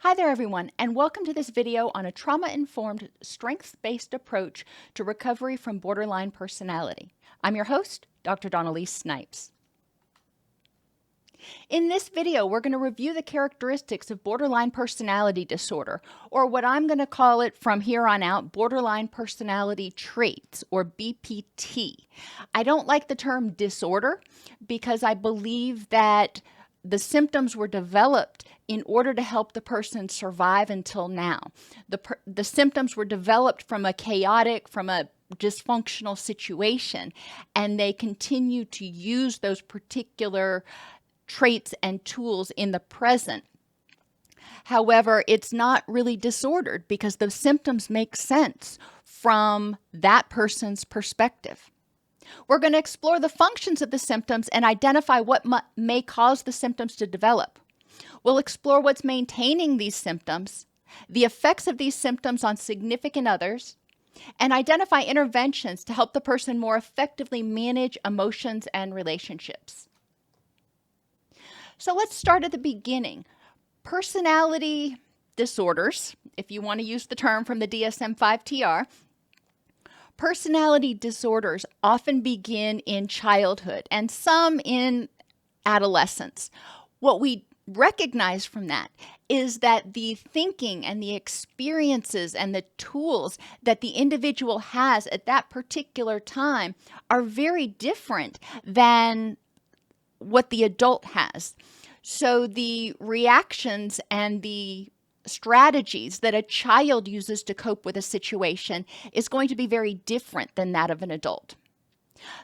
Hi there everyone, and welcome to this video on a trauma-informed, strengths-based approach to recovery from borderline personality. I'm your host, Dr. Elise Snipes. In this video, we're going to review the characteristics of borderline personality disorder, or what I'm going to call it from here on out, borderline personality traits, or BPT. I don't like the term disorder because I believe that the symptoms were developed in order to help the person survive until now. The symptoms were developed from a dysfunctional situation, and they continue to use those particular traits and tools in the present. However, it's not really disordered because the symptoms make sense from that person's perspective. We're going to explore the functions of the symptoms and identify what may cause the symptoms to develop. We'll explore what's maintaining these symptoms, the effects of these symptoms on significant others, and identify interventions to help the person more effectively manage emotions and relationships. So let's start at the beginning. Personality disorders, if you want to use the term from the DSM-5-TR, personality disorders often begin in childhood and some in adolescence. What we recognize from that is that the thinking and the experiences and the tools that the individual has at that particular time are very different than what the adult has. So the reactions and the strategies that a child uses to cope with a situation is going to be very different than that of an adult.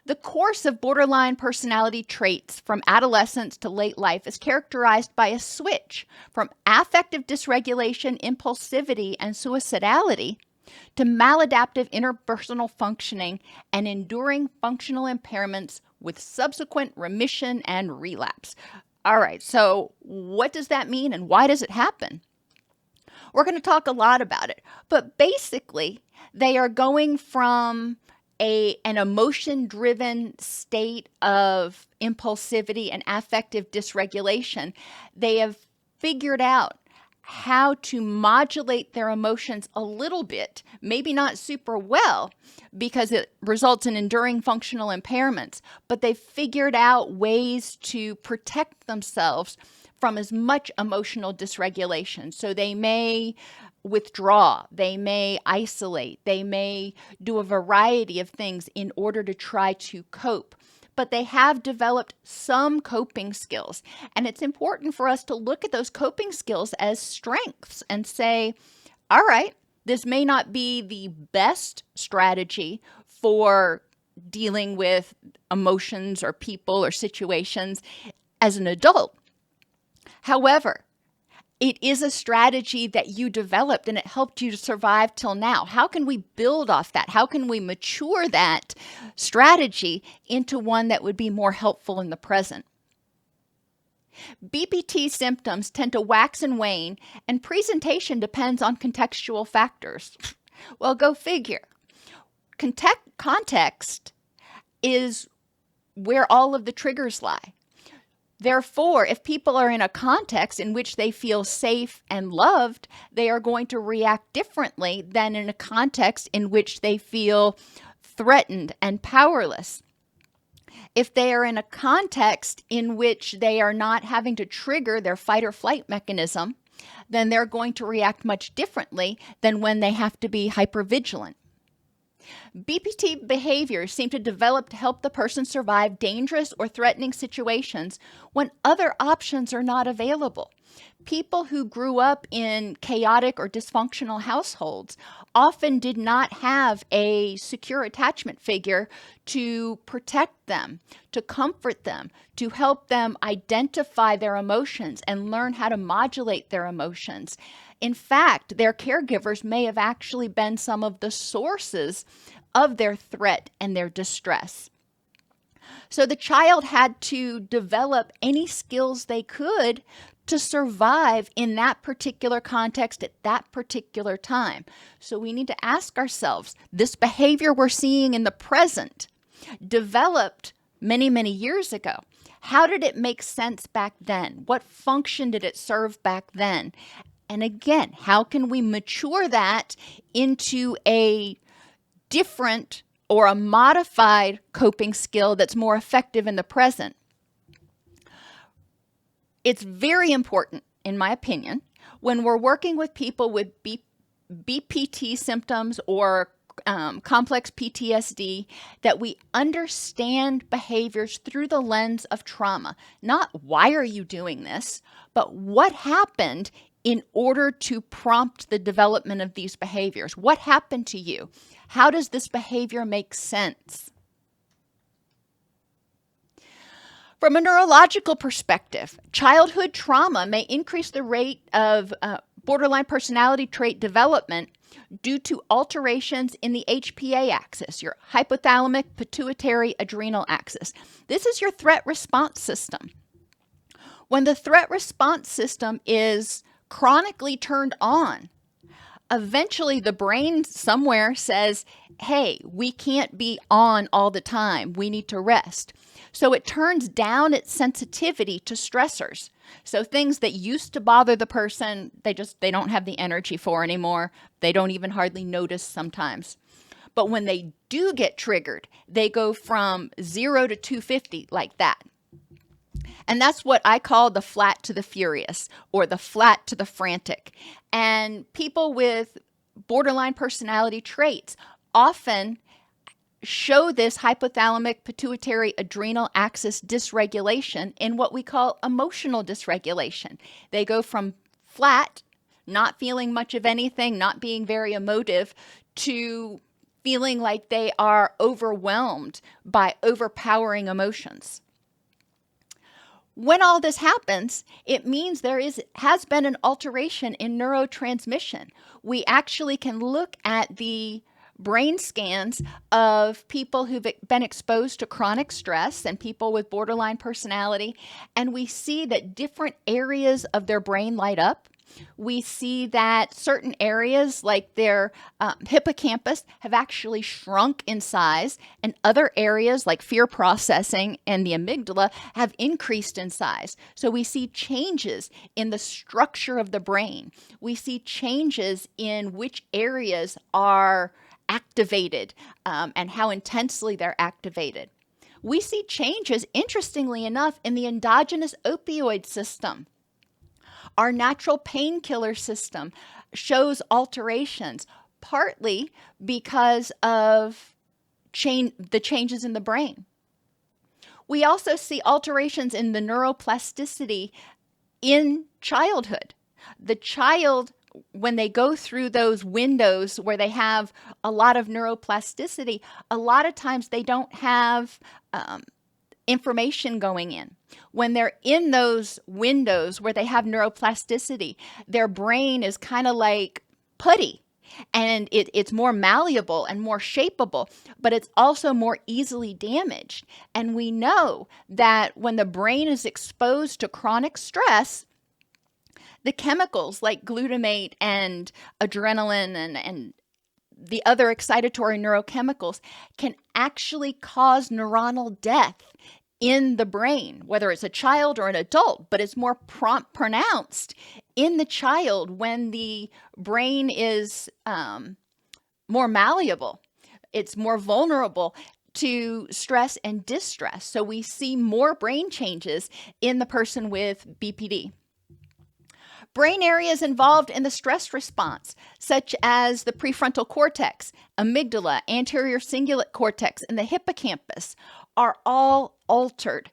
The course of borderline personality traits from adolescence to late life is characterized by a switch from affective dysregulation, impulsivity, and suicidality to maladaptive interpersonal functioning and enduring functional impairments with subsequent remission and relapse. All right, so what does that mean and why does it happen? We're going to talk a lot about it, but basically they are going from an emotion-driven state of impulsivity and affective dysregulation. They have figured out how to modulate their emotions a little bit, maybe not super well because it results in enduring functional impairments, but they've figured out ways to protect themselves from as much emotional dysregulation. So they may withdraw, they may isolate, they may do a variety of things in order to try to cope. But they have developed some coping skills. And it's important for us to look at those coping skills as strengths and say, all right, this may not be the best strategy for dealing with emotions or people or situations as an adult. However, it is a strategy that you developed and it helped you to survive till now. How can we build off that? How can we mature that strategy into one that would be more helpful in the present? BPT symptoms tend to wax and wane, and presentation depends on contextual factors. Well, go figure. Context is where all of the triggers lie. Therefore, if people are in a context in which they feel safe and loved, they are going to react differently than in a context in which they feel threatened and powerless. If they are in a context in which they are not having to trigger their fight or flight mechanism, then they're going to react much differently than when they have to be hypervigilant. BPT behaviors seem to develop to help the person survive dangerous or threatening situations when other options are not available. People who grew up in chaotic or dysfunctional households often did not have a secure attachment figure to protect them, to comfort them, to help them identify their emotions and learn how to modulate their emotions. In fact, their caregivers may have actually been some of the sources of their threat and their distress. So the child had to develop any skills they could to survive in that particular context at that particular time. So we need to ask ourselves, this behavior we're seeing in the present developed many, many years ago. How did it make sense back then? What function did it serve back then? And again, how can we mature that into a different or a modified coping skill that's more effective in the present? It's very important, in my opinion, when we're working with people with BPT symptoms or complex PTSD, that we understand behaviors through the lens of trauma. Not why are you doing this, but what happened in order to prompt the development of these behaviors. What happened to you? How does this behavior make sense? From a neurological perspective, childhood trauma may increase the rate of borderline personality trait development due to alterations in the HPA axis, your hypothalamic pituitary adrenal axis. This is your threat response system. When the threat response system is chronically turned on, eventually the brain somewhere says, hey, we can't be on all the time. We need to rest. So it turns down its sensitivity to stressors. So things that used to bother the person, they don't have the energy for anymore. They don't even hardly notice sometimes. But when they do get triggered, they go from 0 to 250 like that. And that's what I call the flat to the furious, or the flat to the frantic. And people with borderline personality traits often show this hypothalamic pituitary adrenal axis dysregulation in what we call emotional dysregulation. They go from flat, not feeling much of anything, not being very emotive, to feeling like they are overwhelmed by overpowering emotions. When all this happens, it means there has been an alteration in neurotransmission. We actually can look at the brain scans of people who've been exposed to chronic stress and people with borderline personality, and we see that different areas of their brain light up. We see that certain areas like their hippocampus have actually shrunk in size, and other areas like fear processing and the amygdala have increased in size. So we see changes in the structure of the brain. We see changes in which areas are activated and how intensely they're activated. We see changes, interestingly enough, in the endogenous opioid system. Our natural painkiller system shows alterations, partly because of the changes in the brain. We also see alterations in the neuroplasticity in childhood. The child, when they go through those windows where they have a lot of neuroplasticity, a lot of times they don't have information going in. When they're in those windows where they have neuroplasticity, their brain is kind of like putty, and it's more malleable and more shapeable, but it's also more easily damaged. And we know that when the brain is exposed to chronic stress, the chemicals like glutamate and adrenaline and the other excitatory neurochemicals can actually cause neuronal death in the brain, whether it's a child or an adult, but it's more pronounced in the child when the brain is more malleable. It's more vulnerable to stress and distress. So we see more brain changes in the person with BPD. Brain areas involved in the stress response, such as the prefrontal cortex, amygdala, anterior cingulate cortex, and the hippocampus, are all altered.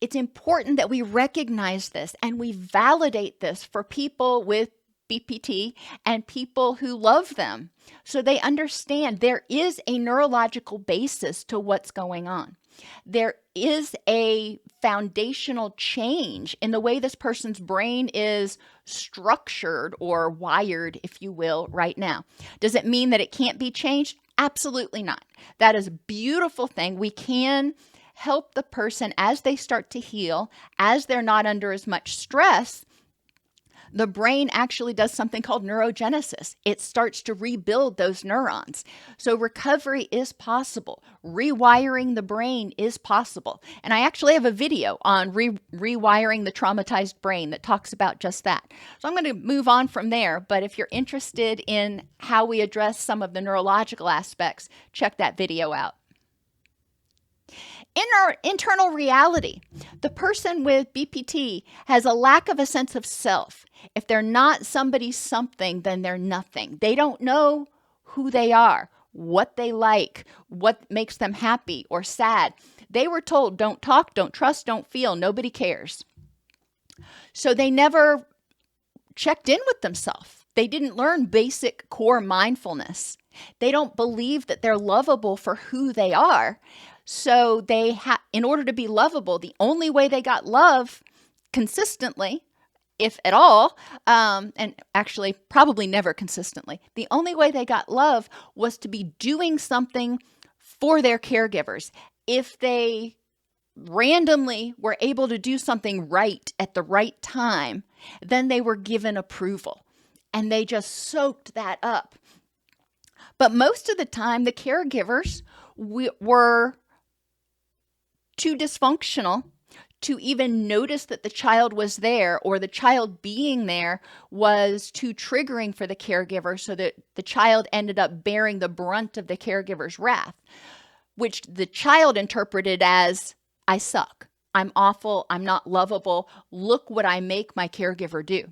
It's important that we recognize this and we validate this for people with BPT and people who love them, so they understand there is a neurological basis to what's going on. There is a foundational change in the way this person's brain is structured or wired, if you will, right now. Does it mean that it can't be changed? Absolutely not. That is a beautiful thing. We can help the person as they start to heal, as they're not under as much stress, the brain actually does something called neurogenesis. It starts to rebuild those neurons. So recovery is possible. Rewiring the brain is possible. And I actually have a video on rewiring the traumatized brain that talks about just that. So I'm going to move on from there. But if you're interested in how we address some of the neurological aspects, check that video out. In our internal reality, the person with BPT has a lack of a sense of self. If they're not somebody's something, then they're nothing. They don't know who they are, what they like, what makes them happy or sad. They were told, don't talk, don't trust, don't feel, nobody cares. So they never checked in with themselves. They didn't learn basic core mindfulness. They don't believe that they're lovable for who they are. So in order to be lovable, the only way they got love consistently, if at all, and actually probably never consistently, the only way they got love was to be doing something for their caregivers. If they randomly were able to do something right at the right time, then they were given approval, and they just soaked that up. But most of the time, the caregivers were too dysfunctional to even notice that the child was there, or the child being there was too triggering for the caregiver, so that the child ended up bearing the brunt of the caregiver's wrath, which the child interpreted as, I suck, I'm awful, I'm not lovable, look what I make my caregiver do.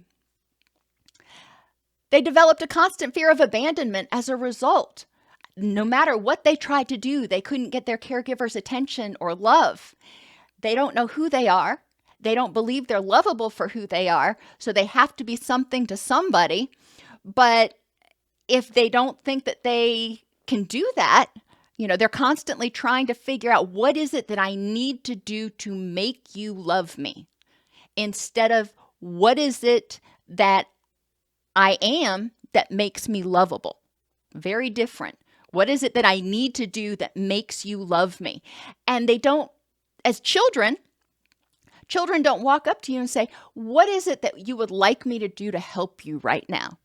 They developed a constant fear of abandonment as a result. No matter what they tried to do, they couldn't get their caregiver's attention or love. They don't know who they are. They don't believe they're lovable for who they are, so they have to be something to somebody. But if they don't think that they can do that, they're constantly trying to figure out, what is it that I need to do to make you love me? Instead of, what is it that I am that makes me lovable? Very different. What is it that I need to do that makes you love me? And they don't, as children don't walk up to you and say, what is it that you would like me to do to help you right now?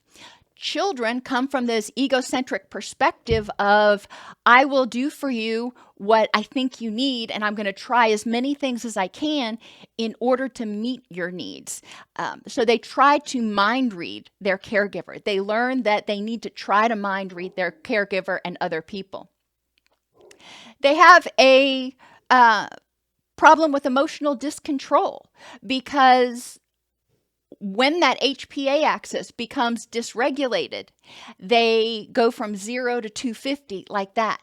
Children come from this egocentric perspective of, I will do for you what I think you need, and I'm going to try as many things as I can in order to meet your needs. So they try to mind read their caregiver. They learn that they need to try to mind read their caregiver and other people. They have a problem with emotional discontrol, because when that HPA axis becomes dysregulated, they go from 0 to 250 like that.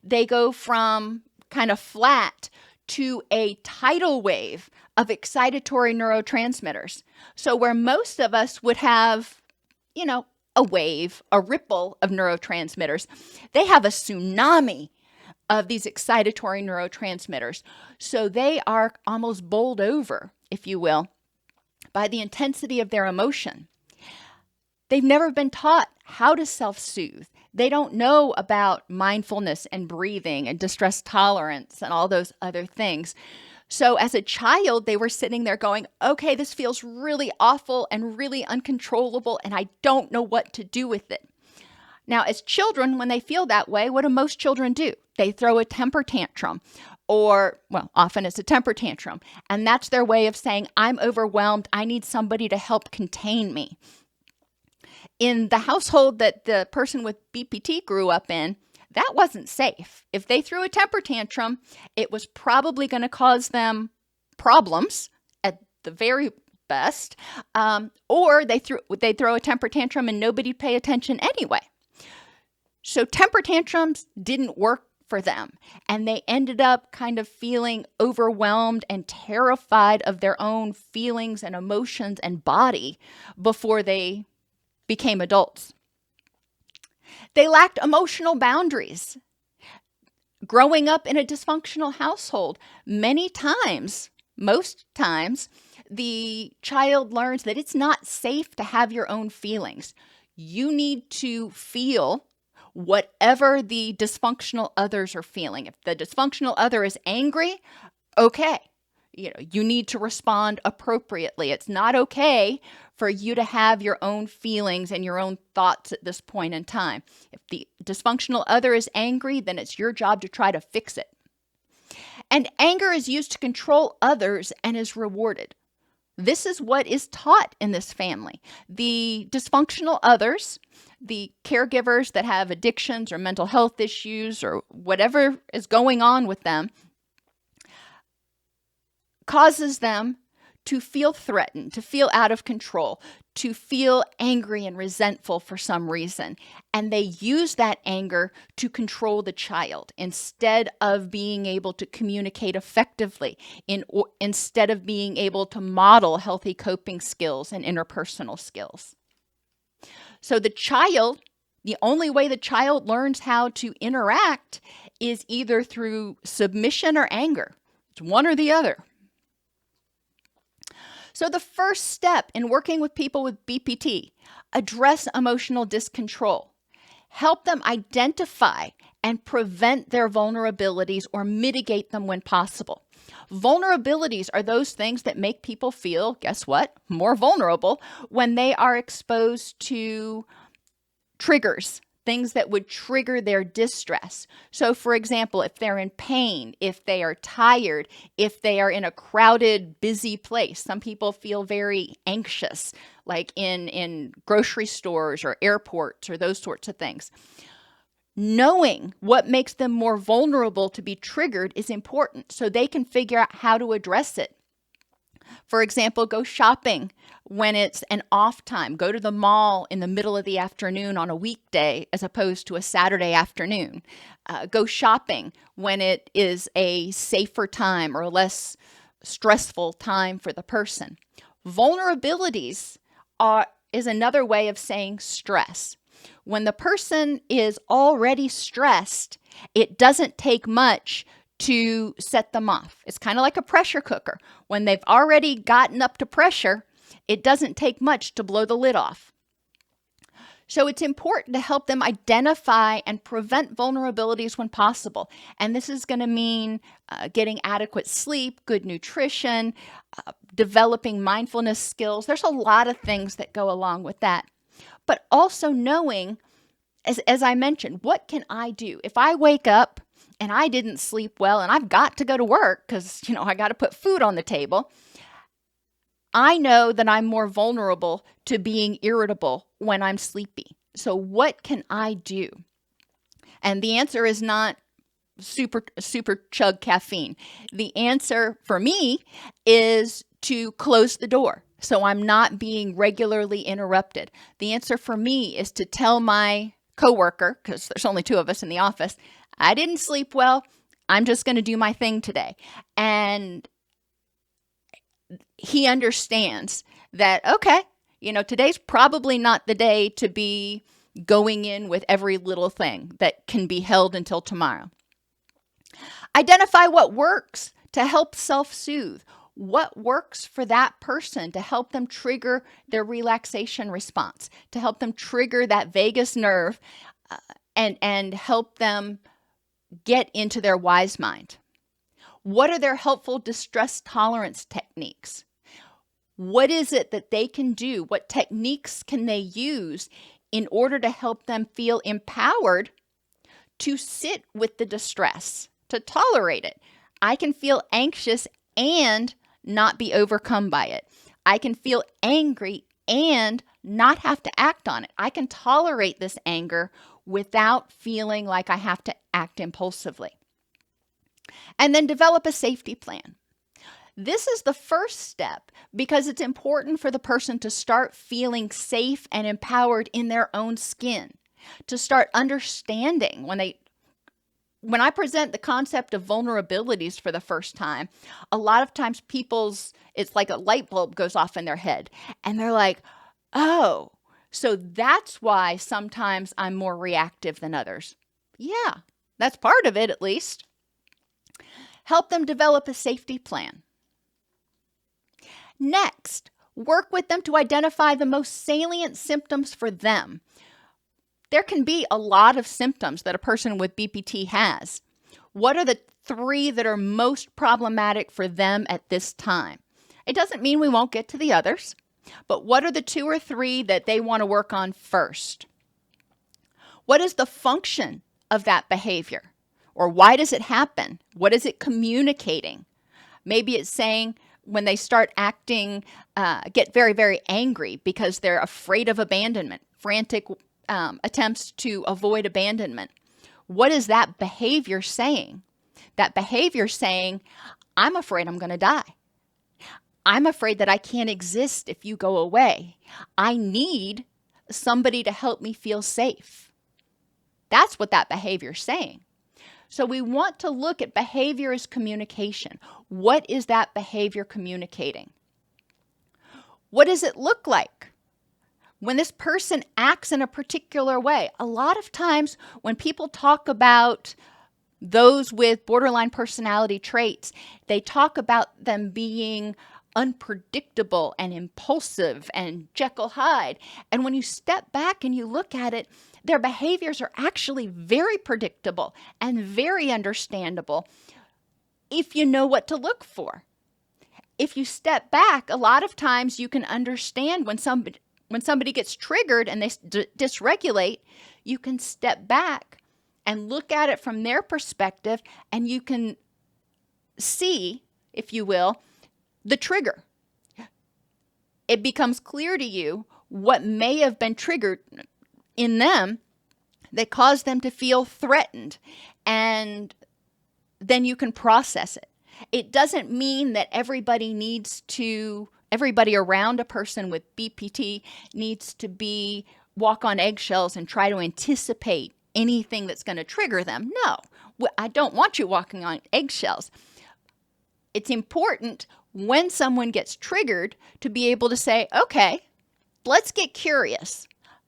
They go from kind of flat to a tidal wave of excitatory neurotransmitters. So where most of us would have, a wave, a ripple of neurotransmitters, they have a tsunami of these excitatory neurotransmitters. So they are almost bowled over, if you will, by the intensity of their emotion. They've never been taught how to self-soothe. They don't know about mindfulness and breathing and distress tolerance and all those other things. So as a child, they were sitting there going, okay, this feels really awful and really uncontrollable, and I don't know what to do with it. Now, as children, when they feel that way, what do most children do? They throw a temper tantrum. Often it's a temper tantrum. And that's their way of saying, I'm overwhelmed. I need somebody to help contain me. In the household that the person with BPT grew up in, that wasn't safe. If they threw a temper tantrum, it was probably going to cause them problems at the very best. Or they'd throw a temper tantrum and nobody'd pay attention anyway. So temper tantrums didn't work for them, and they ended up kind of feeling overwhelmed and terrified of their own feelings and emotions and body before they became adults. They lacked emotional boundaries. Growing up in a dysfunctional household, most times, the child learns that it's not safe to have your own feelings. You need to feel whatever the dysfunctional others are feeling. If the dysfunctional other is angry, okay, you need to respond appropriately. It's not okay for you to have your own feelings and your own thoughts at this point in time. If the dysfunctional other is angry, then it's your job to try to fix it. And anger is used to control others and is rewarded. This is what is taught in this family. The dysfunctional others, the caregivers that have addictions or mental health issues or whatever is going on with them, causes them to feel threatened, to feel out of control, to feel angry and resentful for some reason. And they use that anger to control the child instead of being able to communicate effectively, instead of being able to model healthy coping skills and interpersonal skills. So the child, the only way the child learns how to interact is either through submission or anger. It's one or the other. So the first step in working with people with BPT, address emotional discontrol. Help them identify and prevent their vulnerabilities or mitigate them when possible. Vulnerabilities are those things that make people feel, guess what, more vulnerable when they are exposed to triggers, things that would trigger their distress. So for example, if they're in pain, if they are tired, if they are in a crowded, busy place, some people feel very anxious, like in grocery stores or airports or those sorts of things. Knowing what makes them more vulnerable to be triggered is important so they can figure out how to address it. For example, go shopping when it's an off time. Go to the mall in the middle of the afternoon on a weekday as opposed to a Saturday afternoon. Go shopping when it is a safer time or a less stressful time for the person. Vulnerabilities is another way of saying stress. When the person is already stressed, it doesn't take much to set them off. It's kind of like a pressure cooker. When they've already gotten up to pressure, it doesn't take much to blow the lid off. So it's important to help them identify and prevent vulnerabilities when possible. And this is going to mean getting adequate sleep, good nutrition, developing mindfulness skills. There's a lot of things that go along with that. But also knowing, as I mentioned, what can I do? If I wake up and I didn't sleep well and I've got to go to work because, I got to put food on the table, I know that I'm more vulnerable to being irritable when I'm sleepy. So what can I do? And the answer is not super chug caffeine. The answer for me is to close the door so I'm not being regularly interrupted. The answer for me is to tell my coworker, because there's only two of us in the office, I didn't sleep well. I'm just going to do my thing today. And he understands that, okay, today's probably not the day to be going in with every little thing that can be held until tomorrow. Identify what works to help self-soothe. What works for that person to help them trigger their relaxation response, to help them trigger that vagus nerve and help them get into their wise mind. What are their helpful distress tolerance techniques? What is it that they can do? What techniques can they use in order to help them feel empowered to sit with the distress, to tolerate it? I can feel anxious and not be overcome by it. I can feel angry and not have to act on it. I can tolerate this anger without feeling like I have to act impulsively. And then develop a safety plan. This is the first step because it's important for the person to start feeling safe and empowered in their own skin, to start understanding when I present the concept of vulnerabilities for the first time, a lot of times it's like a light bulb goes off in their head and they're like, oh, so that's why sometimes I'm more reactive than others. Yeah, that's part of it at least. Help them develop a safety plan. Next, work with them to identify the most salient symptoms for them. There can be a lot of symptoms that a person with BPT has. What are the 3 that are most problematic for them at this time? It doesn't mean we won't get to the others. But what are the 2 or 3 that they want to work on first? What is the function of that behavior? Or why does it happen? What is it communicating? Maybe it's saying when they start acting, get very, very angry because they're afraid of abandonment, frantic attempts to avoid abandonment. What is that behavior saying? That behavior saying, I'm afraid I'm going to die. I'm afraid that I can't exist if you go away. I need somebody to help me feel safe. That's what that behavior is saying. So we want to look at behavior as communication. What is that behavior communicating? What does it look like? When this person acts in a particular way, a lot of times when people talk about those with borderline personality traits, they talk about them being unpredictable and impulsive and Jekyll Hyde. And when you step back and you look at it, their behaviors are actually very predictable and very understandable if you know what to look for. If you step back, a lot of times you can understand when somebody gets triggered and they dysregulate, you can step back and look at it from their perspective, and you can see, if you will, the trigger. It becomes clear to you what may have been triggered in them that caused them to feel threatened, and then you can process it. It doesn't mean that everybody around a person with BPT needs to walk on eggshells and try to anticipate anything that's going to trigger them. No, I don't want you walking on eggshells. It's important when someone gets triggered to be able to say, okay, let's get curious.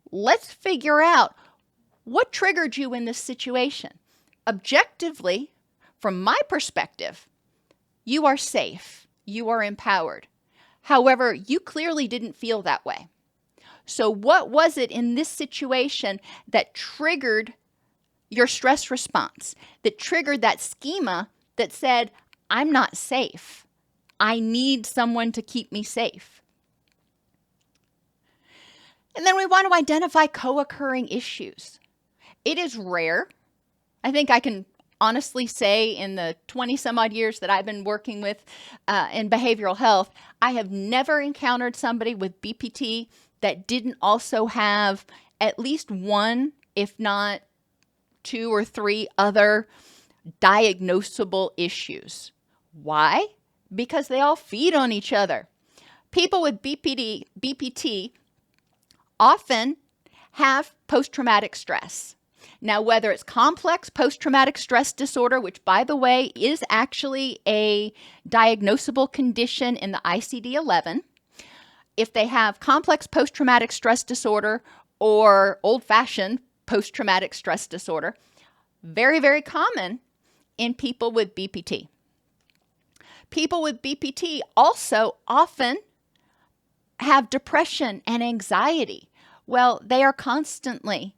Let's figure out what triggered you in this situation. Objectively, from my perspective, you are safe. You are empowered. However, you clearly didn't feel that way. So what was it in this situation that triggered your stress response, that triggered that schema that said, I'm not safe. I need someone to keep me safe. And then we want to identify co-occurring issues. It is rare. I think I can honestly say in the 20 some odd years that I've been working with in behavioral health, I have never encountered somebody with BPT that didn't also have at least one, if not 2 or 3 other diagnosable issues. Why? Because they all feed on each other. People with BPT often have post-traumatic stress. Now, whether it's complex post-traumatic stress disorder, which, by the way, is actually a diagnosable condition in the ICD-11, if they have complex post-traumatic stress disorder or old-fashioned post-traumatic stress disorder, very, very common in people with BPT. People with BPT also often have depression and anxiety. Well, they are constantly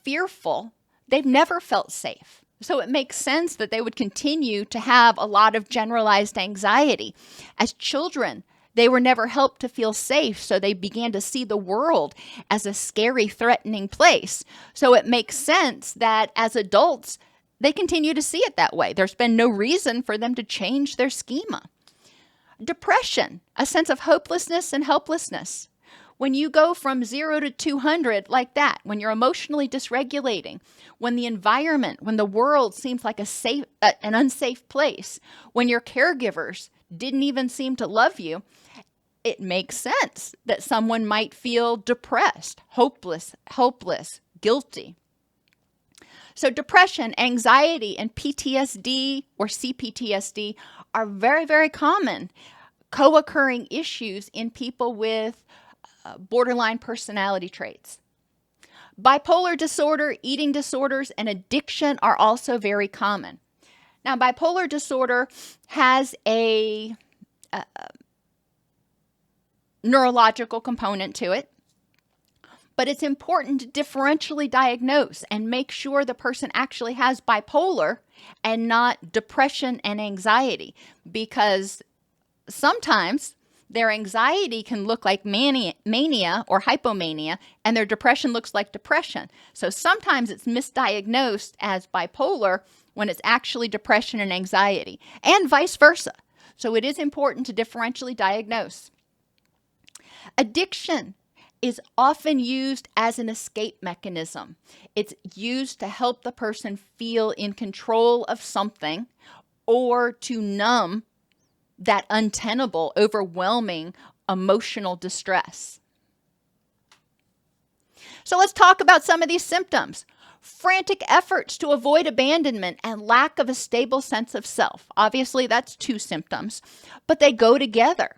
fearful. They've never felt safe. So it makes sense that they would continue to have a lot of generalized anxiety. As children, they were never helped to feel safe, so they began to see the world as a scary, threatening place. So it makes sense that as adults, they continue to see it that way. There's been no reason for them to change their schema. Depression, a sense of hopelessness and helplessness. When you go from 0 to 200 like that, when you're emotionally dysregulating, when the environment, when the world seems like an unsafe place, when your caregivers didn't even seem to love you, it makes sense that someone might feel depressed, hopeless, helpless, guilty. So depression, anxiety, and PTSD or cptsd are very, very common co-occurring issues in people with borderline personality traits. Bipolar disorder, eating disorders, and addiction are also very common. Now, bipolar disorder has a neurological component to it, but it's important to differentially diagnose and make sure the person actually has bipolar and not depression and anxiety, because sometimes Their anxiety can look like mania or hypomania, and their depression looks like depression. So sometimes it's misdiagnosed as bipolar when it's actually depression and anxiety, and vice versa. So it is important to differentially diagnose. Addiction is often used as an escape mechanism. It's used to help the person feel in control of something or to numb that untenable, overwhelming emotional distress. So let's talk about some of these symptoms. Frantic efforts to avoid abandonment and lack of a stable sense of self. Obviously, that's two symptoms, but they go together.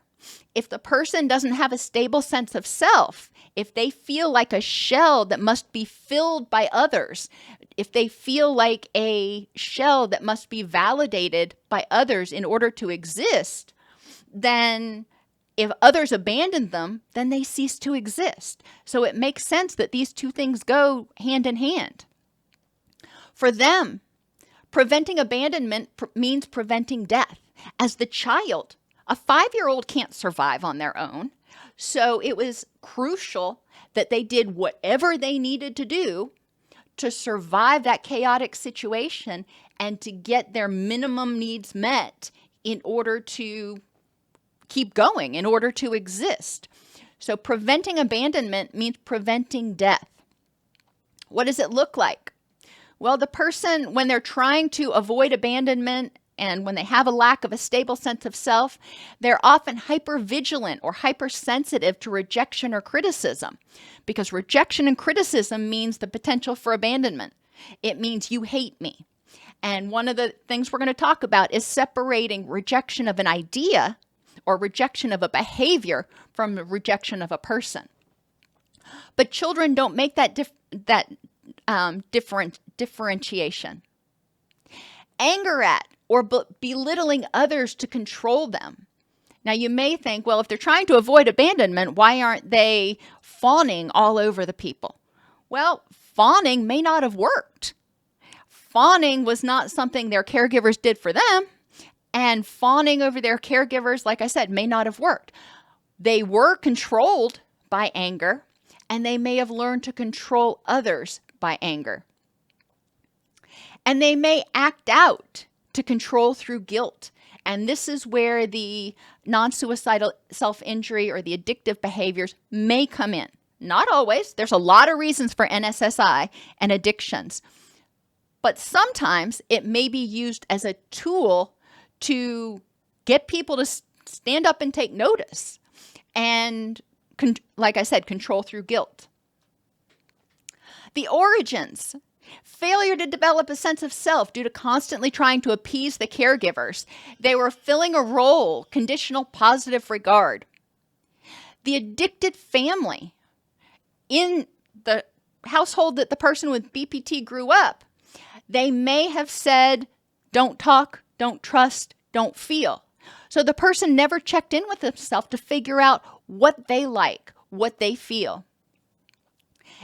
If the person doesn't have a stable sense of self, if they feel like a shell that must be filled by others, if they feel like a shell that must be validated by others in order to exist, then if others abandon them, then they cease to exist. So it makes sense that these two things go hand in hand. For them, preventing abandonment means preventing death. As the child, a 5-year-old can't survive on their own. So it was crucial that they did whatever they needed to do to survive that chaotic situation and to get their minimum needs met in order to keep going, in order to exist. So preventing abandonment means preventing death. What does it look like? Well, the person, when they're trying to avoid abandonment and when they have a lack of a stable sense of self, they're often hypervigilant or hypersensitive to rejection or criticism, because rejection and criticism means the potential for abandonment. It means you hate me. And one of the things we're going to talk about is separating rejection of an idea or rejection of a behavior from rejection of a person. But children don't make that differentiation. Anger at or belittling others to control them. Now you may think, well, if they're trying to avoid abandonment, why aren't they fawning all over the people? Well, fawning may not have worked. Fawning was not something their caregivers did for them, and fawning over their caregivers, like I said, may not have worked. They were controlled by anger, and they may have learned to control others by anger. And they may act out to control through guilt. And this is where the non-suicidal self-injury or the addictive behaviors may come in. Not always. There's a lot of reasons for NSSI and addictions. But sometimes it may be used as a tool to get people to stand up and take notice. And like I said, control through guilt. The origins. Failure to develop a sense of self due to constantly trying to appease the caregivers. They were filling a role, conditional positive regard. The addicted family. In the household that the person with BPT grew up, they may have said, don't talk, don't trust, don't feel. So the person never checked in with themselves to figure out what they like, what they feel.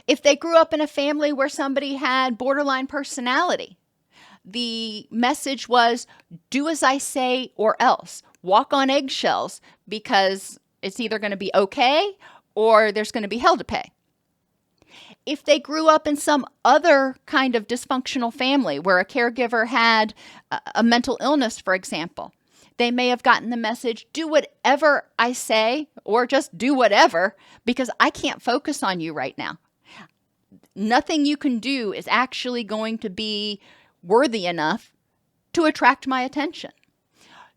If they grew up in a family where somebody had borderline personality, the message was, do as I say or else. Walk on eggshells, because it's either going to be okay or there's going to be hell to pay. If they grew up in some other kind of dysfunctional family where a caregiver had a mental illness, for example, they may have gotten the message, do whatever I say, or just do whatever, because I can't focus on you right now. Nothing you can do is actually going to be worthy enough to attract my attention.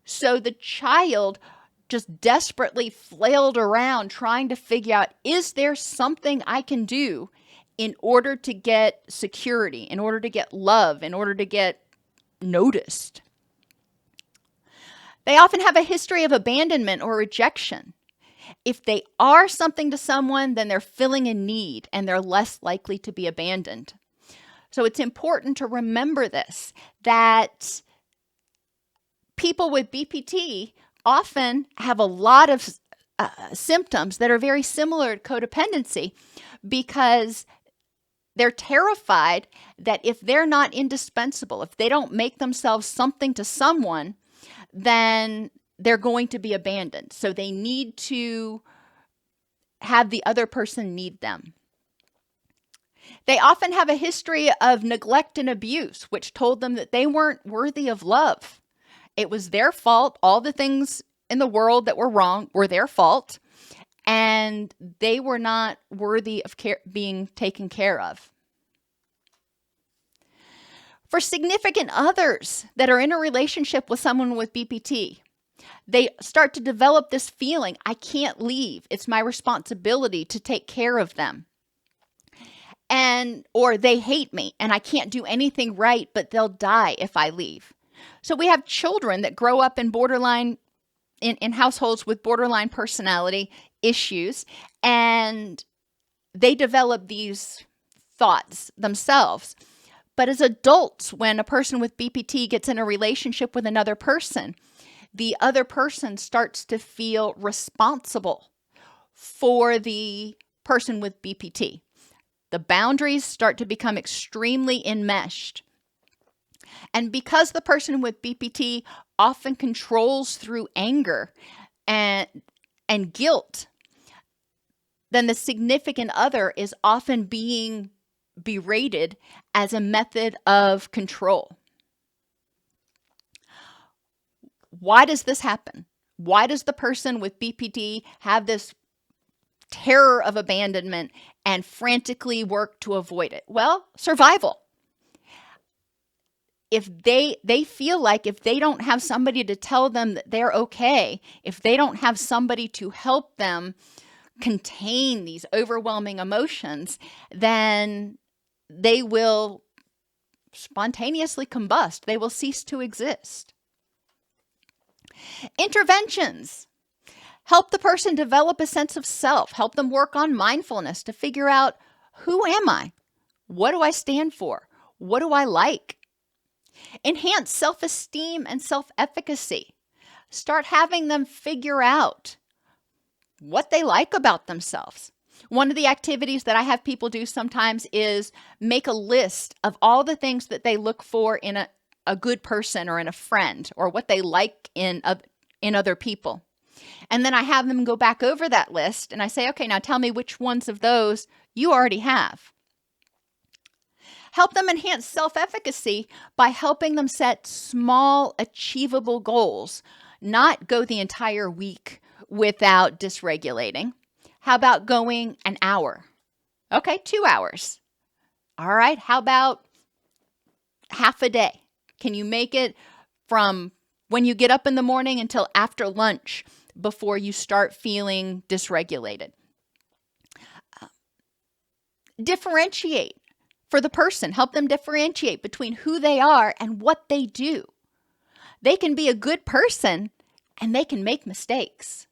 So the child just desperately flailed around trying to figure out, is there something I can do in order to get security, in order to get love, in order to get noticed? They often have a history of abandonment or rejection. If they are something to someone, then they're filling a need and they're less likely to be abandoned. So it's important to remember this, that people with BPT often have a lot of symptoms that are very similar to codependency, because they're terrified that if they're not indispensable, if they don't make themselves something to someone, then they're going to be abandoned. So they need to have the other person need them. They often have a history of neglect and abuse, which told them that they weren't worthy of love. It was their fault. All the things in the world that were wrong were their fault, and they were not worthy of being taken care of. For significant others that are in a relationship with someone with BPT, they start to develop this feeling, I can't leave. It's my responsibility to take care of them. Or they hate me and I can't do anything right, but they'll die if I leave. So we have children that grow up in in households with borderline personality issues, and they develop these thoughts themselves. But as adults, when a person with BPT gets in a relationship with another person, the other person starts to feel responsible for the person with BPT. The boundaries start to become extremely enmeshed. And because the person with BPT often controls through anger and guilt, then the significant other is often being berated as a method of control. Why does this happen? Why does the person with BPT have this terror of abandonment and frantically work to avoid it? Well, survival. If they feel like if they don't have somebody to tell them that they're okay, if they don't have somebody to help them contain these overwhelming emotions, then they will spontaneously combust. They will cease to exist. Interventions help the person develop a sense of self, help them work on mindfulness to figure out, who am I? What do I stand for? What do I like? Enhance self-esteem and self-efficacy. Start having them figure out what they like about themselves. One of the activities that I have people do sometimes is make a list of all the things that they look for in a good person or in a friend, or what they like in other people. And then I have them go back over that list and I say, okay, now tell me which ones of those you already have. Help them enhance self-efficacy by helping them set small, achievable goals, not go the entire week without dysregulating. How about going an hour? Okay, 2 hours. All right, how about half a day? Can you make it from when you get up in the morning until after lunch before you start feeling dysregulated? Differentiate for the person. Help them differentiate between who they are and what they do. They can be a good person and they can make mistakes.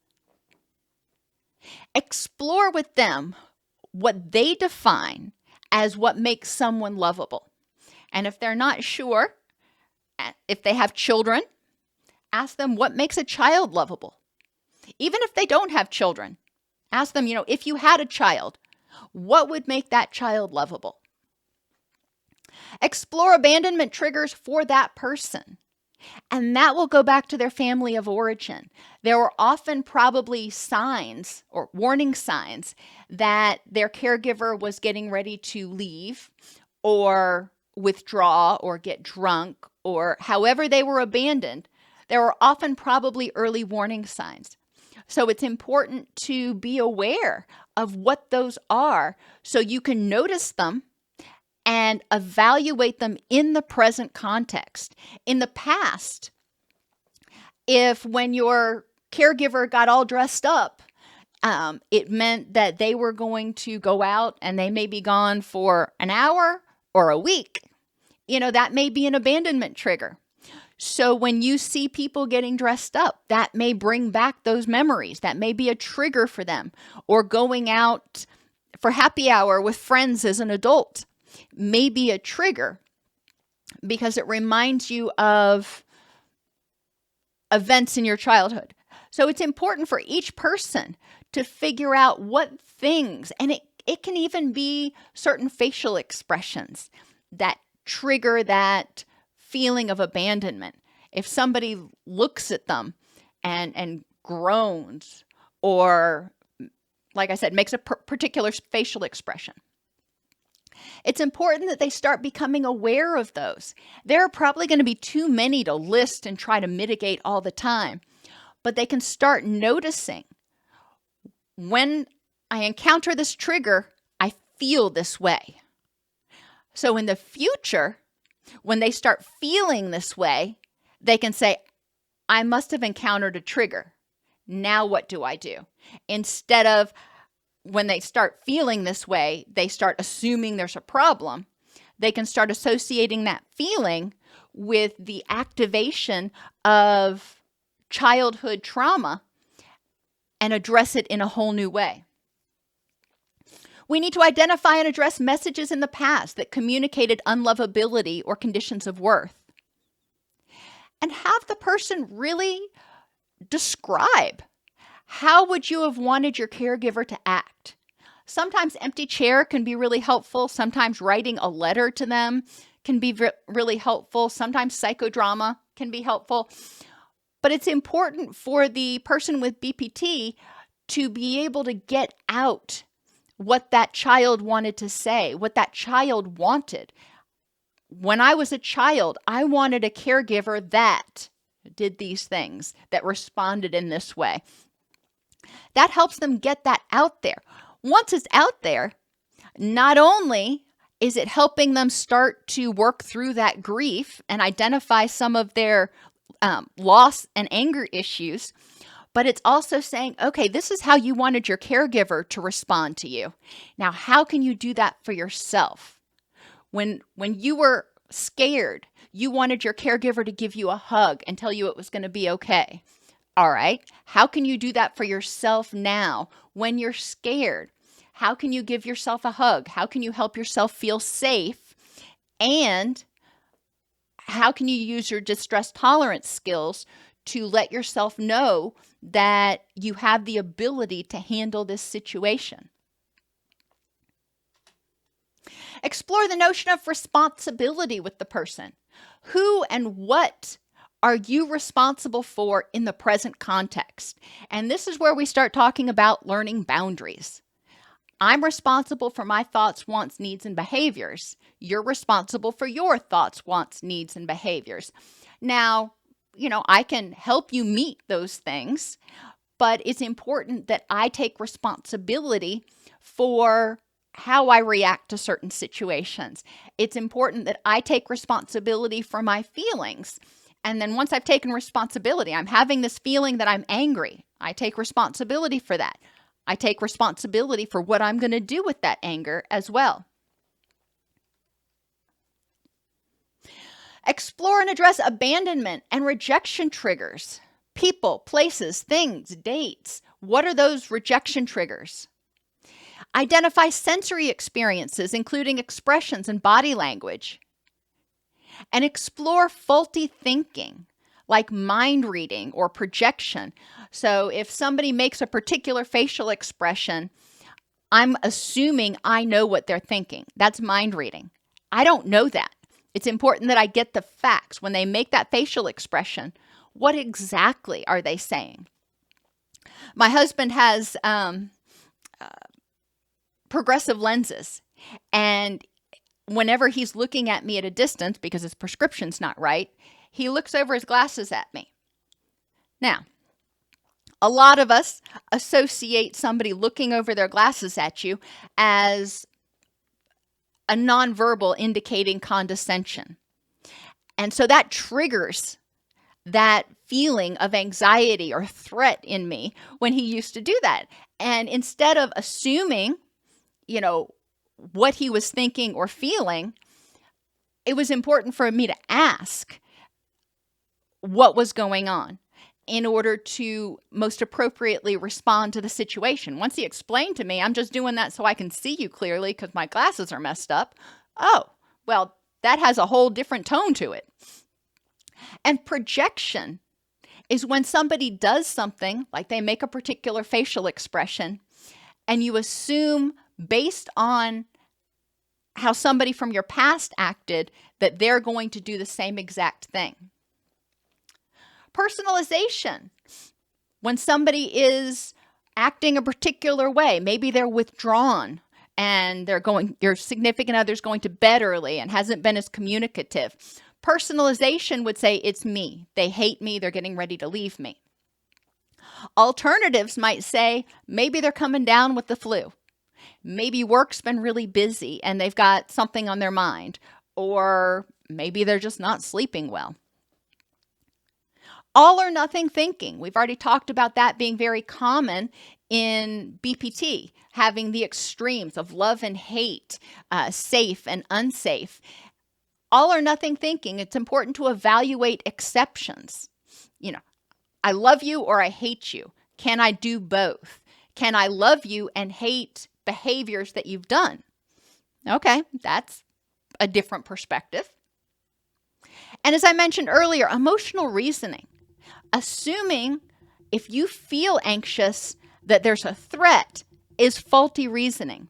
Explore with them what they define as what makes someone lovable. And if they're not sure, if they have children, ask them what makes a child lovable. Even if they don't have children, ask them, if you had a child, what would make that child lovable? Explore abandonment triggers for that person. And that will go back to their family of origin. There were often probably signs or warning signs that their caregiver was getting ready to leave or withdraw or get drunk, or however they were abandoned. There were often probably early warning signs. So it's important to be aware of what those are so you can notice them and evaluate them in the present context. In the past, if when your caregiver got all dressed up, it meant that they were going to go out and they may be gone for an hour or a week, that may be an abandonment trigger. So when you see people getting dressed up, that may bring back those memories. That may be a trigger for them. Or going out for happy hour with friends as an adult may be a trigger because it reminds you of events in your childhood. So it's important for each person to figure out what things, and it can even be certain facial expressions that trigger that feeling of abandonment. If somebody looks at them and groans, or, like I said, makes a particular facial expression. It's important that they start becoming aware of those. There are probably going to be too many to list and try to mitigate all the time, but they can start noticing, when I encounter this trigger, I feel this way. So in the future, when they start feeling this way, they can say, I must have encountered a trigger. Now what do I do? Instead of, when they start feeling this way, they start assuming there's a problem. They can start associating that feeling with the activation of childhood trauma and address it in a whole new way. We need to identify and address messages in the past that communicated unlovability or conditions of worth. And have the person really describe, how would you have wanted your caregiver to act? Sometimes empty chair can be really helpful. Sometimes writing a letter to them can be really helpful. Sometimes psychodrama can be helpful. But it's important for the person with BPT to be able to get out what that child wanted to say, what that child wanted. When I was a child, I wanted a caregiver that did these things, that responded in this way. That helps them get that out there. Once it's out there, not only is it helping them start to work through that grief and identify some of their loss and anger issues, but it's also saying, okay, this is how you wanted your caregiver to respond to you. Now, how can you do that for yourself? When you were scared, you wanted your caregiver to give you a hug and tell you it was going to be okay. All right, how can you do that for yourself now when you're scared? How can you give yourself a hug? How can you help yourself feel safe? And how can you use your distress tolerance skills to let yourself know that you have the ability to handle this situation? Explore the notion of responsibility with the person. Who and what are you responsible for in the present context? And this is where we start talking about learning boundaries. I'm responsible for my thoughts, wants, needs, and behaviors. You're responsible for your thoughts, wants, needs, and behaviors. Now, I can help you meet those things, but it's important that I take responsibility for how I react to certain situations. It's important that I take responsibility for my feelings. And then once I've taken responsibility, I'm having this feeling that I'm angry. I take responsibility for that. I take responsibility for what I'm going to do with that anger as well. Explore and address abandonment and rejection triggers. People, places, things, dates. What are those rejection triggers? Identify sensory experiences, including expressions and body language. And explore faulty thinking, like mind reading or projection. So if somebody makes a particular facial expression, I'm assuming I know what they're thinking. That's mind reading. I don't know that. It's important that I get the facts. When they make that facial expression, what exactly are they saying? My husband has progressive lenses, and whenever he's looking at me at a distance because his prescription's not right, he looks over his glasses at me. Now, a lot of us associate somebody looking over their glasses at you as a nonverbal indicating condescension. And so that triggers that feeling of anxiety or threat in me when he used to do that. And instead of assuming, what he was thinking or feeling, it was important for me to ask what was going on in order to most appropriately respond to the situation. Once he explained to me, I'm just doing that so I can see you clearly because my glasses are messed up. Oh, well, that has a whole different tone to it. And projection is when somebody does something, like they make a particular facial expression, and you assume based on how somebody from your past acted that they're going to do the same exact thing. Personalization. When somebody is acting a particular way, maybe they're withdrawn and your significant other's going to bed early and hasn't been as communicative. Personalization would say, it's me. They hate me. They're getting ready to leave me. Alternatives might say, maybe they're coming down with the flu. Maybe work's been really busy and they've got something on their mind. Or maybe they're just not sleeping well. All or nothing thinking. We've already talked about that being very common in BPT, having the extremes of love and hate, safe and unsafe. All or nothing thinking, it's important to evaluate exceptions. I love you or I hate you. Can I do both? Can I love you and hate behaviors that you've done? Okay, that's a different perspective. And as I mentioned earlier, emotional reasoning. Assuming if you feel anxious that there's a threat is faulty reasoning.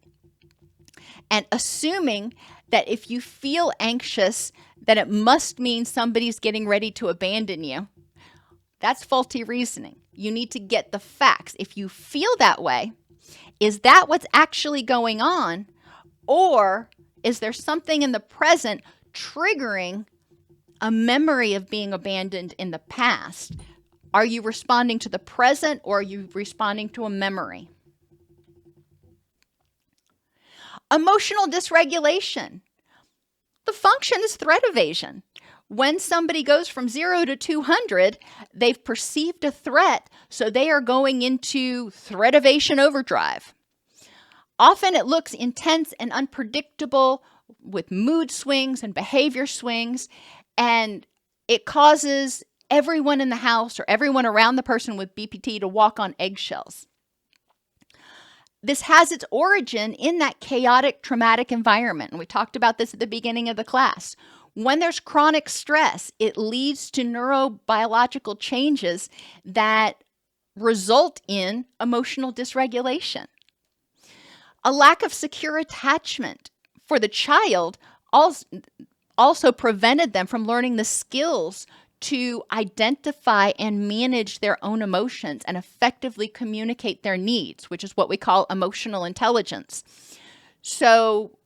And assuming that if you feel anxious that it must mean somebody's getting ready to abandon you, that's faulty reasoning. You need to get the facts. If you feel that way, is that what's actually going on? Or is there something in the present triggering a memory of being abandoned in the past? Are you responding to the present or are you responding to a memory? Emotional dysregulation. The function is threat evasion. When somebody goes from 0 to 200, they've perceived a threat, so they are going into threat evasion overdrive. Often it looks intense and unpredictable with mood swings and behavior swings, and it causes everyone in the house or everyone around the person with BPT to walk on eggshells. This has its origin in that chaotic, traumatic environment. And we talked about this at the beginning of the class. When there's chronic stress, it leads to neurobiological changes that result in emotional dysregulation. A lack of secure attachment for the child also prevented them from learning the skills to identify and manage their own emotions and effectively communicate their needs, which is what we call emotional intelligence. So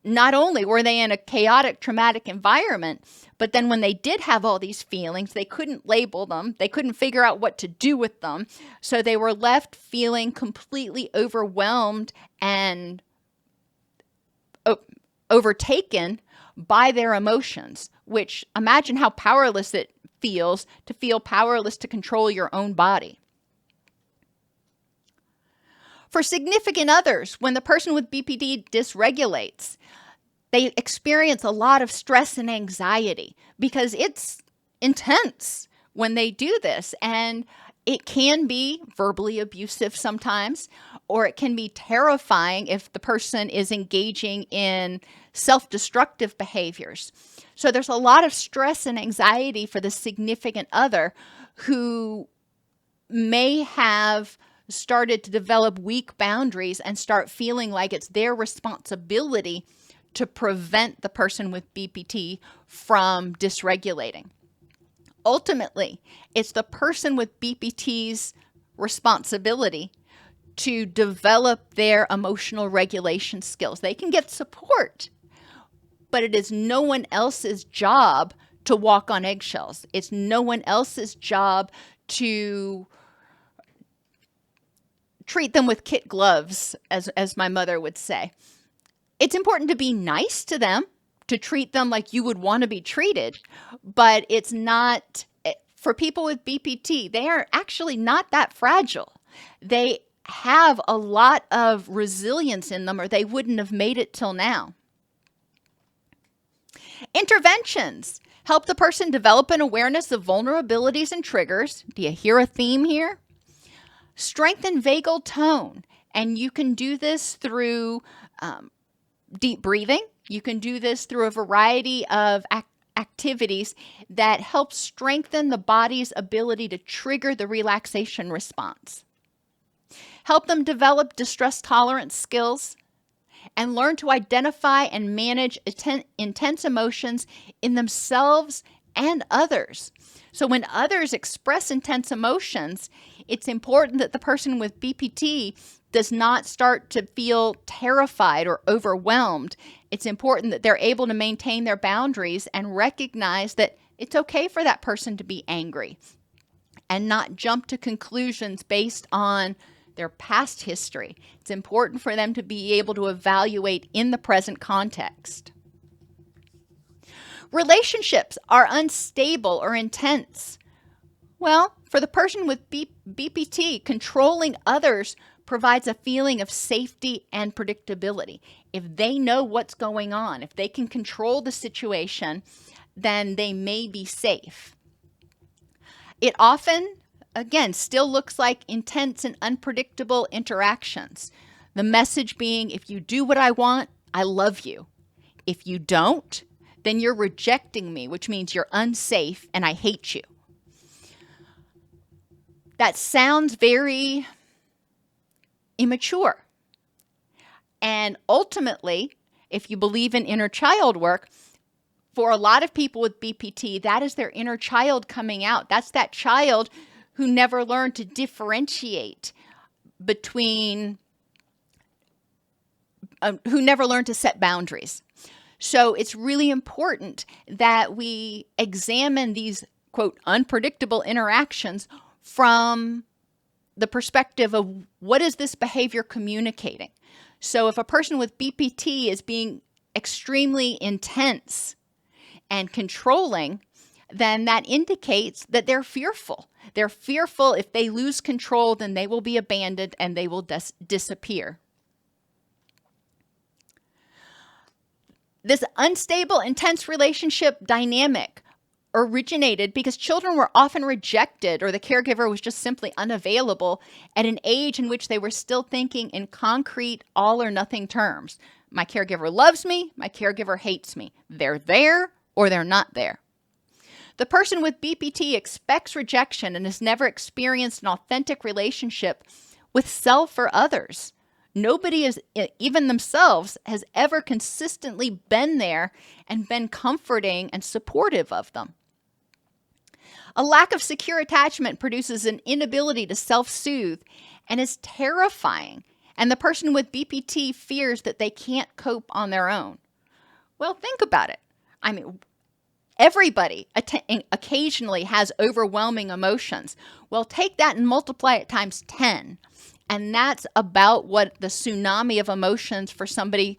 not only were they in a chaotic, traumatic environment, but then when they did have all these feelings, they couldn't label them. They couldn't figure out what to do with them. So they were left feeling completely overwhelmed and overtaken by their emotions, which imagine how powerless it feels to feel powerless to control your own body. For significant others, when the person with BPD dysregulates, they experience a lot of stress and anxiety because it's intense when they do this. And it can be verbally abusive sometimes, or it can be terrifying if the person is engaging in self-destructive behaviors. So there's a lot of stress and anxiety for the significant other who may have started to develop weak boundaries and start feeling like it's their responsibility to prevent the person with BPT from dysregulating. Ultimately, it's the person with BPT's responsibility to develop their emotional regulation skills. They can get support, but it is no one else's job to walk on eggshells. It's no one else's job to treat them with kid gloves, as my mother would say. It's important to be nice to them, to treat them like you would want to be treated, but it's not, for people with BPT, they are actually not that fragile. They have a lot of resilience in them or they wouldn't have made it till now. Interventions help the person develop an awareness of vulnerabilities and triggers. Do you hear a theme here? Strengthen vagal tone, and you can do this through deep breathing. You can do this through a variety of activities that help strengthen the body's ability to trigger the relaxation response. Help them develop distress tolerance skills and learn to identify and manage intense emotions in themselves and others. So when others express intense emotions, It's important that the person with BPT does not start to feel terrified or overwhelmed. It's important that they're able to maintain their boundaries and recognize that it's okay for that person to be angry and not jump to conclusions based on their past history. It's important for them to be able to evaluate in the present context. Relationships are unstable or intense. Well, for the person with BPT, controlling others provides a feeling of safety and predictability. If they know what's going on, if they can control the situation, then they may be safe. It often, again, still looks like intense and unpredictable interactions. The message being, if you do what I want, I love you. If you don't, then you're rejecting me, which means you're unsafe and I hate you. That sounds very immature. And ultimately, if you believe in inner child work, for a lot of people with BPT, that is their inner child coming out. That's that child who never learned to differentiate between, who never learned to set boundaries. So it's really important that we examine these, quote, unpredictable interactions from the perspective of what is this behavior communicating? So if a person with BPT is being extremely intense and controlling, then that indicates that they're fearful. They're fearful if they lose control, then they will be abandoned and they will disappear. This unstable, intense relationship dynamic originated because children were often rejected or the caregiver was just simply unavailable at an age in which they were still thinking in concrete all or nothing terms. My caregiver loves me, my caregiver hates me. They're there or they're not there. The person with BPT expects rejection and has never experienced an authentic relationship with self or others. Nobody is, even themselves, has ever consistently been there and been comforting and supportive of them. A lack of secure attachment produces an inability to self-soothe and is terrifying. And the person with BPT fears that they can't cope on their own. Well, think about it. I mean, everybody occasionally has overwhelming emotions. Well, take that and multiply it times 10. And that's about what the tsunami of emotions for somebody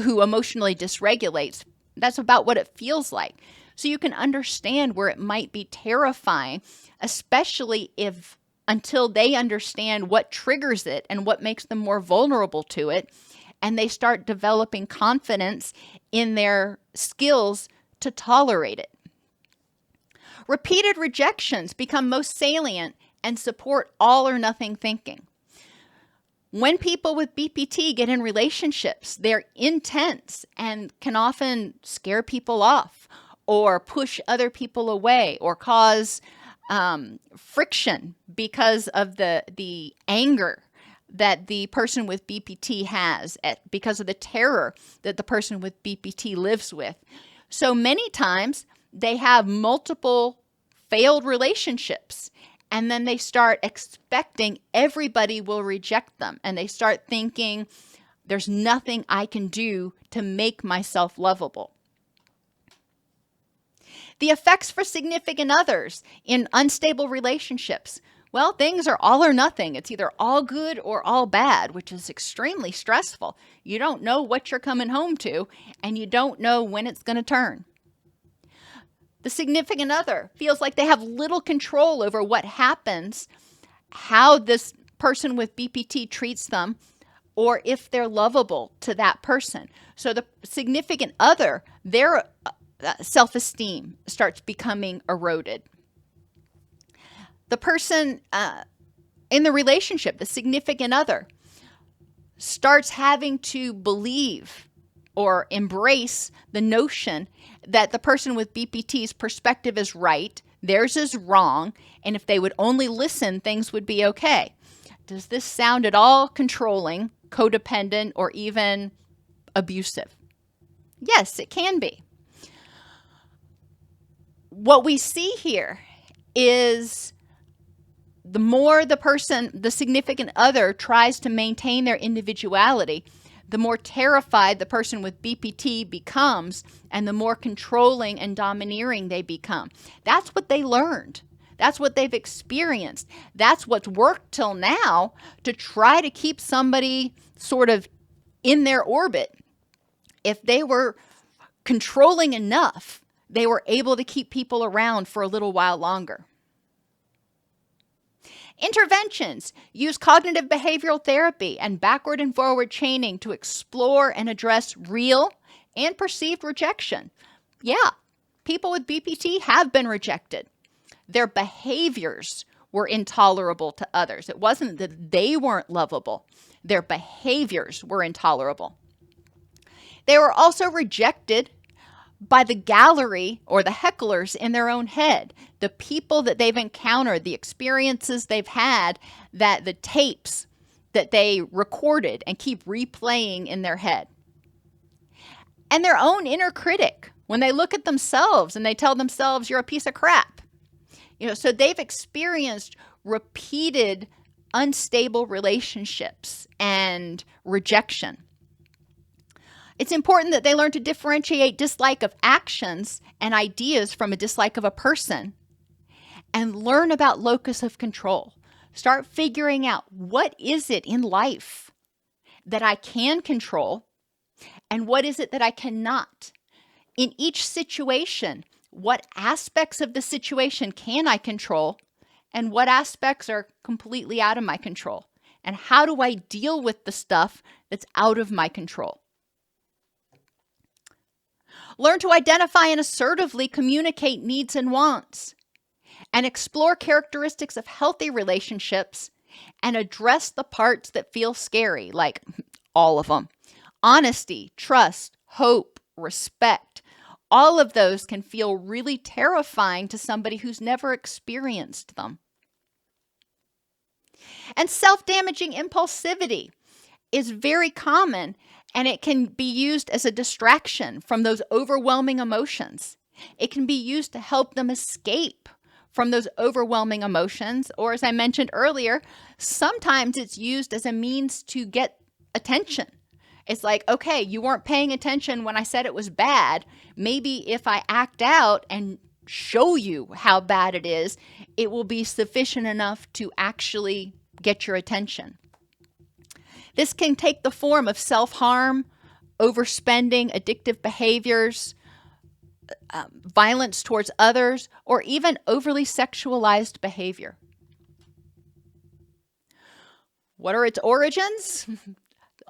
who emotionally dysregulates, that's about what it feels like. So you can understand where it might be terrifying, especially if until they understand what triggers it and what makes them more vulnerable to it, and they start developing confidence in their skills to tolerate it. Repeated rejections become most salient and support all or nothing thinking. When people with BPT get in relationships, they're intense and can often scare people off or push other people away or cause friction because of the anger that the person with BPT has, because of the terror that the person with BPT lives with. So many times they have multiple failed relationships. And then they start expecting everybody will reject them. And they start thinking, there's nothing I can do to make myself lovable. The effects for significant others in unstable relationships. Well, things are all or nothing. It's either all good or all bad, which is extremely stressful. You don't know what you're coming home to, and you don't know when it's going to turn. The significant other feels like they have little control over what happens, how this person with BPT treats them, or if they're lovable to that person. So the significant other, their self-esteem starts becoming eroded. The person in the relationship, the significant other, starts having to believe or embrace the notion that the person with BPT's perspective is right, theirs is wrong, and if they would only listen, things would be okay. Does this sound at all controlling, codependent, or even abusive? Yes, it can be. What we see here is the more the significant other tries to maintain their individuality, the more terrified the person with BPT becomes, and the more controlling and domineering they become. That's what they learned. That's what they've experienced. That's what's worked till now to try to keep somebody sort of in their orbit. If they were controlling enough, they were able to keep people around for a little while longer. Interventions use cognitive behavioral therapy and backward and forward chaining to explore and address real and perceived rejection. Yeah, people with BPT have been rejected. Their behaviors were intolerable to others. It wasn't that they weren't lovable. Their behaviors were intolerable. They were also rejected by the gallery or the hecklers in their own head, the people that they've encountered, the experiences they've had, that the tapes that they recorded and keep replaying in their head. And their own inner critic, when they look at themselves and they tell themselves, you're a piece of crap. So they've experienced repeated unstable relationships and rejection. It's important that they learn to differentiate dislike of actions and ideas from a dislike of a person, and learn about locus of control. Start figuring out, what is it in life that I can control, and what is it that I cannot? In each situation, what aspects of the situation can I control, and what aspects are completely out of my control? And how do I deal with the stuff that's out of my control? Learn to identify and assertively communicate needs and wants, and explore characteristics of healthy relationships, and address the parts that feel scary, like all of them. Honesty, trust, hope, respect. All of those can feel really terrifying to somebody who's never experienced them. And self-damaging impulsivity is very common, and it can be used as a distraction from those overwhelming emotions. It can be used to help them escape from those overwhelming emotions, or as I mentioned earlier, sometimes it's used as a means to get attention. It's like, okay, you weren't paying attention when I said it was bad. Maybe if I act out and show you how bad it is, it will be sufficient enough to actually get your attention. This can take the form of self-harm, overspending, addictive behaviors, violence towards others, or even overly sexualized behavior. What are its origins?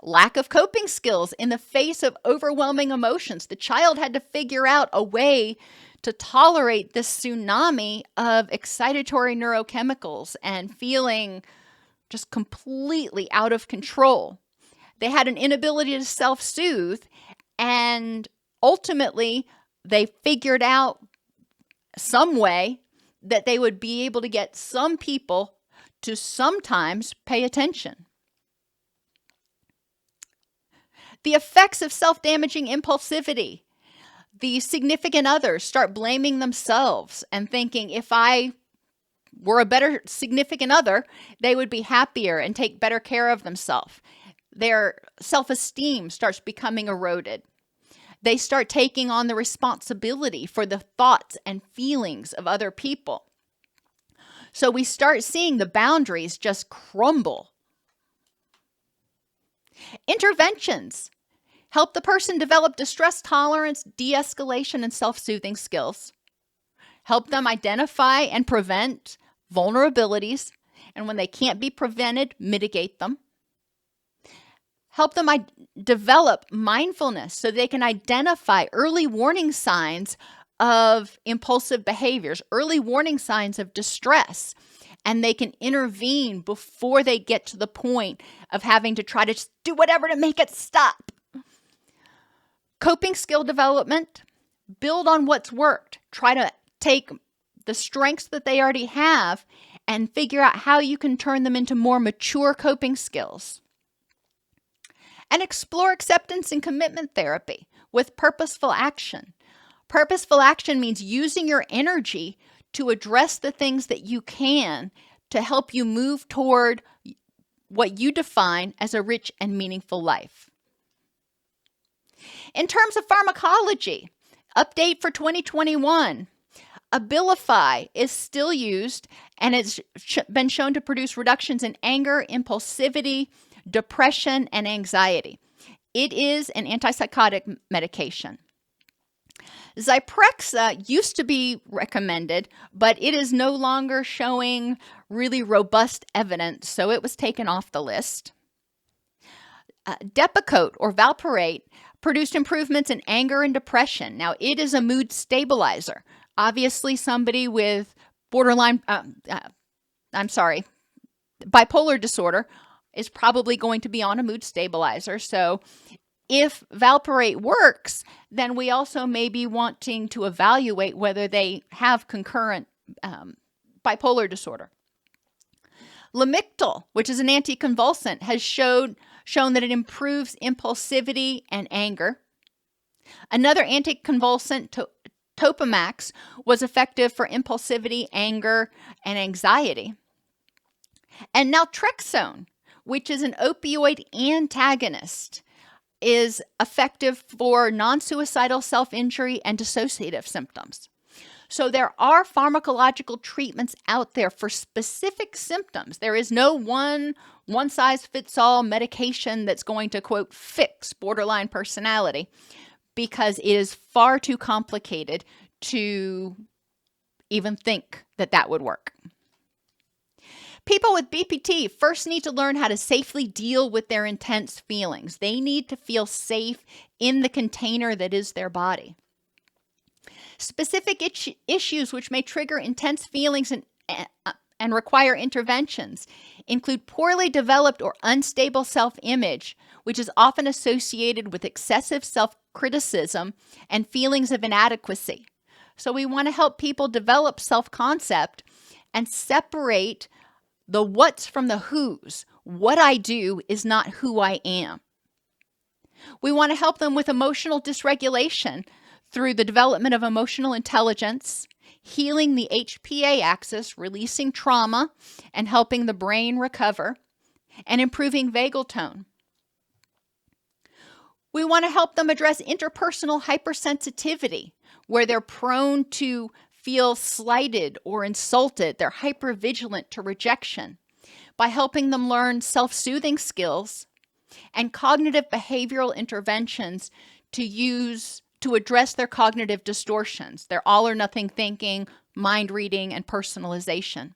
Lack of coping skills in the face of overwhelming emotions. The child had to figure out a way to tolerate this tsunami of excitatory neurochemicals and feeling just completely out of control. They had an inability to self-soothe, and ultimately they figured out some way that they would be able to get some people to sometimes pay attention. The effects of self-damaging impulsivity. The significant others start blaming themselves and thinking, if I were a better significant other, they would be happier and take better care of themselves. Their self-esteem starts becoming eroded. They start taking on the responsibility for the thoughts and feelings of other people. So we start seeing the boundaries just crumble. Interventions help the person develop distress tolerance, de-escalation, and self-soothing skills. Help them identify and prevent vulnerabilities, and when they can't be prevented, mitigate them. Help them develop mindfulness so they can identify early warning signs of impulsive behaviors, early warning signs of distress, and they can intervene before they get to the point of having to try to just do whatever to make it stop. Coping skill development, build on what's worked. Try to take the strengths that they already have and figure out how you can turn them into more mature coping skills. And explore acceptance and commitment therapy with purposeful action. Purposeful action means using your energy to address the things that you can to help you move toward what you define as a rich and meaningful life. In terms of pharmacology, update for 2021. Abilify is still used and it's been shown to produce reductions in anger, impulsivity, depression, and anxiety. It is an antipsychotic medication. Zyprexa used to be recommended, but it is no longer showing really robust evidence, so it was taken off the list. Depakote or valproate produced improvements in anger and depression. Now, it is a mood stabilizer. Obviously, somebody with bipolar disorder is probably going to be on a mood stabilizer. So if valproate works, then we also may be wanting to evaluate whether they have concurrent bipolar disorder. Lamictal, which is an anticonvulsant, has shown that it improves impulsivity and anger. Another anticonvulsant, Topamax, was effective for impulsivity, anger, and anxiety. And Naltrexone, which is an opioid antagonist, is effective for non-suicidal self-injury and dissociative symptoms. So there are pharmacological treatments out there for specific symptoms. There is no one-size-fits-all medication that's going to, quote, fix borderline personality, because it is far too complicated to even think that that would work. People with BPT first need to learn how to safely deal with their intense feelings. They need to feel safe in the container that is their body. Specific issues which may trigger intense feelings and require interventions include poorly developed or unstable self-image, which is often associated with excessive self-criticism and feelings of inadequacy. So we want to help people develop self-concept and separate the what's from the who's. What I do is not who I am. We want to help them with emotional dysregulation through the development of emotional intelligence, healing the HPA axis, releasing trauma and helping the brain recover, and improving vagal tone. We want to help them address interpersonal hypersensitivity, where they're prone to feel slighted or insulted. They're hypervigilant to rejection, by helping them learn self-soothing skills and cognitive behavioral interventions to address their cognitive distortions, their all or nothing thinking, mind reading, and personalization.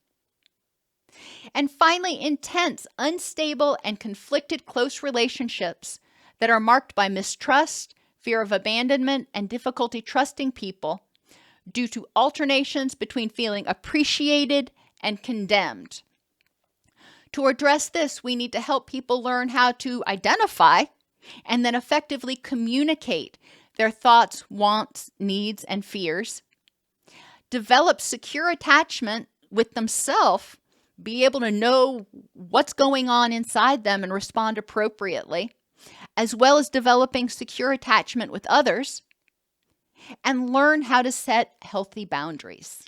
And finally, intense, unstable, and conflicted close relationships that are marked by mistrust, fear of abandonment, and difficulty trusting people due to alternations between feeling appreciated and condemned. To address this, we need to help people learn how to identify and then effectively communicate their thoughts, wants, needs, and fears. Develop secure attachment with themselves, be able to know what's going on inside them and respond appropriately, as well as developing secure attachment with others, and learn how to set healthy boundaries.